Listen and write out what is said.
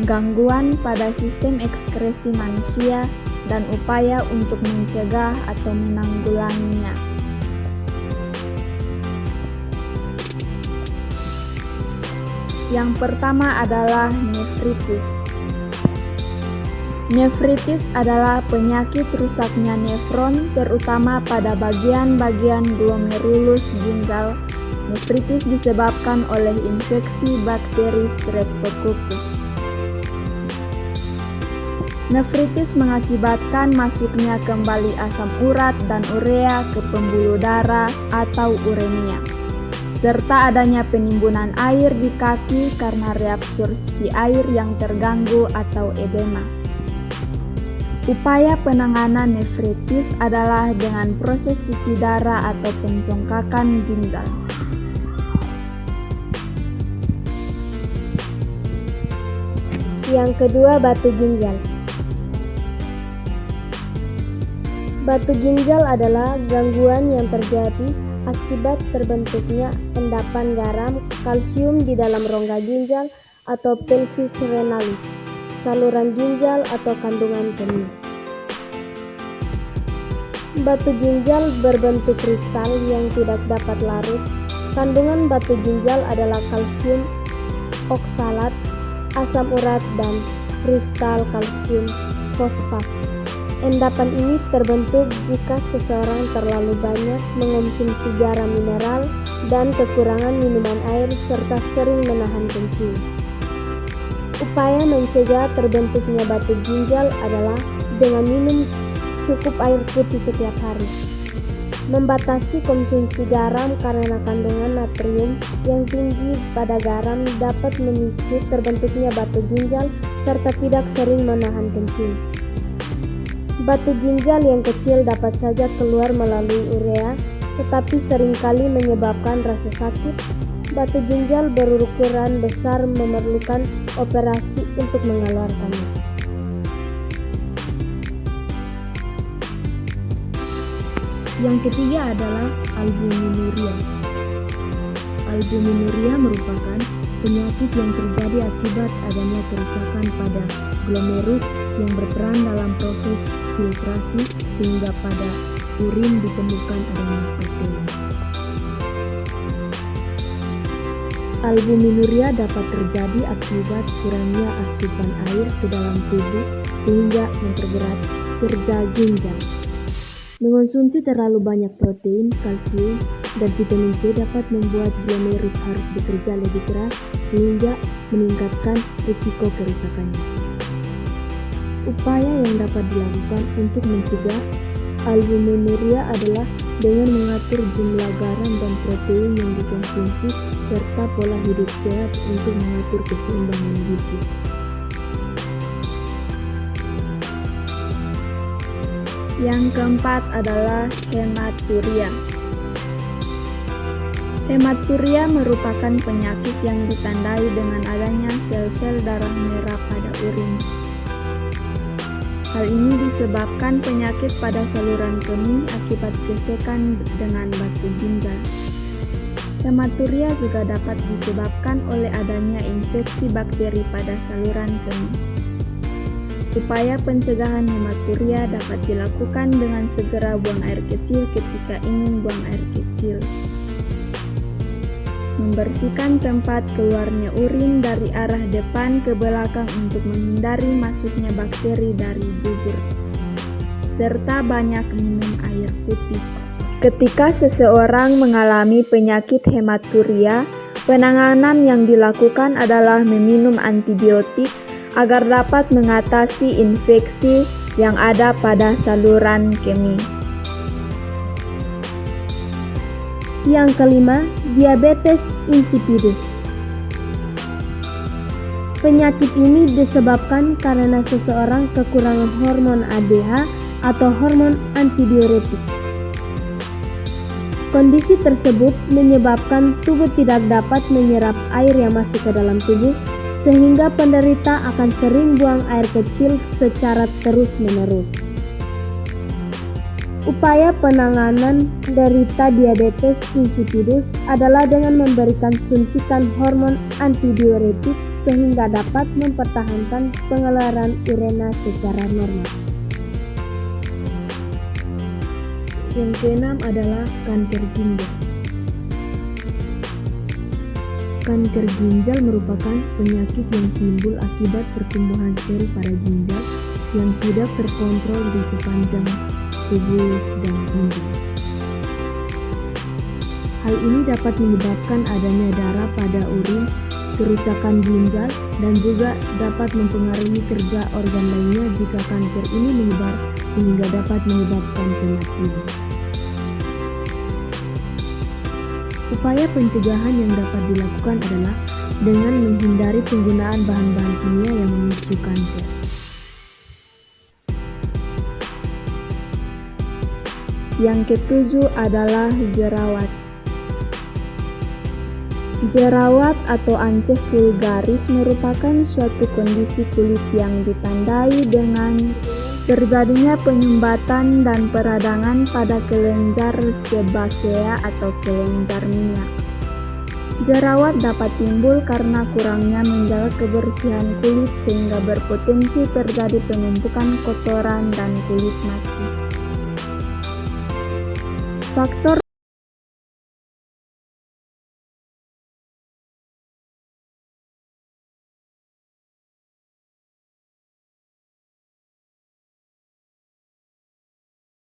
gangguan pada sistem ekskresi manusia, dan upaya untuk mencegah atau menanggulanginya. Yang pertama adalah nefritis. Nefritis adalah penyakit rusaknya nefron, terutama pada bagian-bagian glomerulus ginjal. Nefritis disebabkan oleh infeksi bakteri Streptococcus. Nefritis mengakibatkan masuknya kembali asam urat dan urea ke pembuluh darah atau uremia, serta adanya penimbunan air di kaki karena reabsorpsi air yang terganggu atau edema. Upaya penanganan nefritis adalah dengan proses cuci darah atau pencongkakan ginjal. Yang kedua, batu ginjal. Batu ginjal adalah gangguan yang terjadi akibat terbentuknya endapan garam kalsium di dalam rongga ginjal atau pelvis renalis, saluran ginjal atau kandungan kemih. Batu ginjal berbentuk kristal yang tidak dapat larut. Kandungan batu ginjal adalah kalsium oksalat, asam urat, dan kristal kalsium fosfat. Endapan ini terbentuk jika seseorang terlalu banyak mengonsumsi garam mineral dan kekurangan minuman air serta sering menahan kencing. Upaya mencegah terbentuknya batu ginjal adalah dengan minum cukup air putih setiap hari. Membatasi konsumsi garam karena kandungan natrium yang tinggi pada garam dapat memicu terbentuknya batu ginjal serta tidak sering menahan kencing. Batu ginjal yang kecil dapat saja keluar melalui urea, tetapi seringkali menyebabkan rasa sakit. Batu ginjal berukuran besar memerlukan operasi untuk mengeluarkannya. Yang ketiga adalah albuminuria. Albuminuria merupakan penyakit yang terjadi akibat adanya kerusakan pada glomerus yang berperan dalam proses filtrasi sehingga pada urin ditemukan adanya protein. Albuminuria dapat terjadi akibat kurangnya asupan air ke dalam tubuh sehingga memperberat kerja ginjal. Mengonsumsi terlalu banyak protein, kalsium, dan vitamin C dapat membuat glomerus harus bekerja lebih keras sehingga meningkatkan risiko kerusakannya. Upaya yang dapat dilakukan untuk mencegah albuminuria adalah dengan mengatur jumlah garam dan protein yang dikonsumsi serta pola hidup sehat untuk mengatur keseimbangan gizi. Yang keempat adalah hematuria. Hematuria merupakan penyakit yang ditandai dengan adanya sel-sel darah merah pada urin. Hal ini disebabkan penyakit pada saluran kemih akibat gesekan dengan batu ginjal. Hematuria juga dapat disebabkan oleh adanya infeksi bakteri pada saluran kemih. Upaya pencegahan hematuria dapat dilakukan dengan segera buang air kecil ketika ingin buang air kecil. Membersihkan tempat keluarnya urin dari arah depan ke belakang untuk menghindari masuknya bakteri dari dubur. Serta banyak minum air putih. Ketika seseorang mengalami penyakit hematuria, penanganan yang dilakukan adalah meminum antibiotik agar dapat mengatasi infeksi yang ada pada saluran kemih. Yang kelima, diabetes insipidus. Penyakit ini disebabkan karena seseorang kekurangan hormon ADH atau hormon antidiuretik. Kondisi tersebut menyebabkan tubuh tidak dapat menyerap air yang masuk ke dalam tubuh, sehingga penderita akan sering buang air kecil secara terus-menerus. Upaya penanganan derita diabetes insipidus adalah dengan memberikan suntikan hormon antidiuretik sehingga dapat mempertahankan pengeluaran urina secara normal. Yang keenam adalah kanker ginjal. Kanker ginjal merupakan penyakit yang timbul akibat pertumbuhan sel pada ginjal yang tidak terkontrol di sepanjang tubuh dan ginjal. Hal ini dapat menyebabkan adanya darah pada urin, kerusakan ginjal, dan juga dapat mempengaruhi kerja organ lainnya jika kanker ini menyebar sehingga dapat menyebabkan kematian. Upaya pencegahan yang dapat dilakukan adalah dengan menghindari penggunaan bahan-bahan kimia yang memicu kanker. Yang ketujuh adalah jerawat. Jerawat atau anceh vulgaris merupakan suatu kondisi kulit yang ditandai dengan terjadinya penyumbatan dan peradangan pada kelenjar sebasea atau kelenjar minyak. Jerawat dapat timbul karena kurangnya menjaga kebersihan kulit sehingga berpotensi terjadi penumpukan kotoran dan kulit mati. Faktor